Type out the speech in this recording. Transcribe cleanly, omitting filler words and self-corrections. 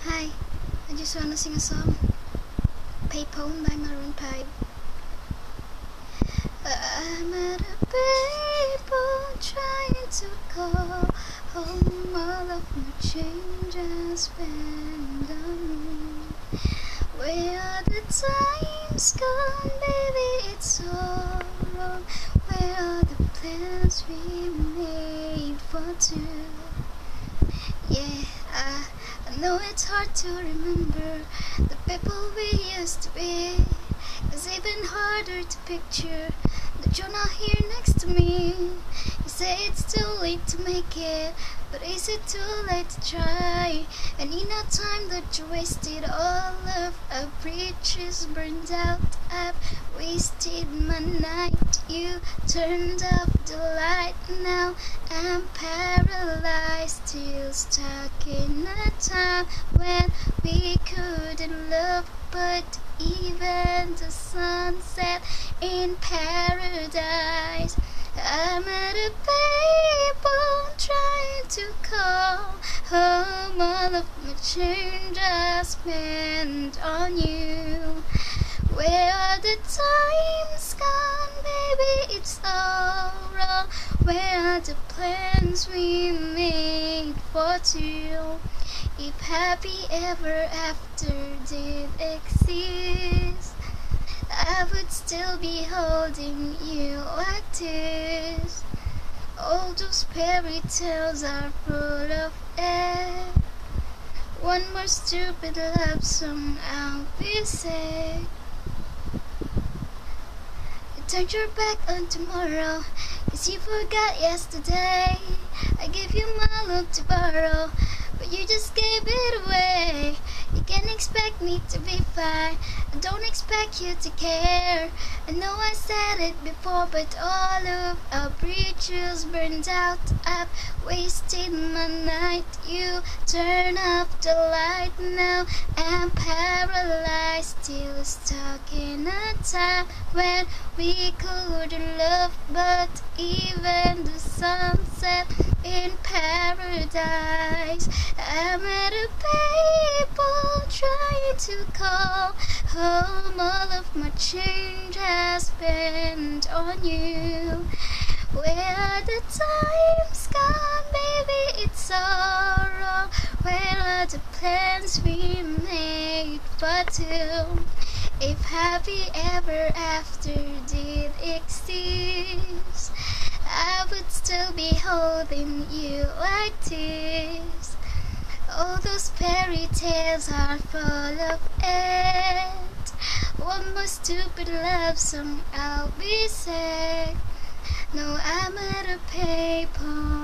Hi, I just wanna sing a song. Payphone by Maroon 5. I'm at a payphone trying to call home all of my change I spent on you. Where are the times gone, baby? It's all wrong. Where are the plans we made for two? Yeah, I know it's hard to remember the people we used to be. It's even harder to picture that you're not here next to me. You say it's too late to make it, but is it too late to try? And in that time that you wasted, all of our bridges burned out. I've wasted my night. You turned off the light. Now I'm paralyzed, still stuck in a time when we couldn't love. But even the sunset in paradise. I'm at a payphone trying to call home all of my change I spent on you. Where are the times gone, baby? It's all wrong. Where are the plans we made for two? If happy ever after did exist, I would still be holding you like this. All those fairy tales are full of air. One more stupid love song, I'll be sick. You turned your back on tomorrow, 'cause you forgot yesterday. I gave you my love to borrow, but you just gave it away. You can't expect me to be fine, I don't expect you to care. I know I said it before, but all of our bridges burned out. I've wasted my night. You turn off the light. Now I'm paralyzed, still stuck in a time when we couldn't love. But even the sunset in paradise. I'm at a payphone trying to call home all of my change I spent on you. Where are the times gone, baby? It's all wrong. Where are the plans we made for two? If happy ever after did exist, I would still be holding you like this. All those fairy tales are full of it. One more stupid love song, I'll be sick. No, I'm at a payphone.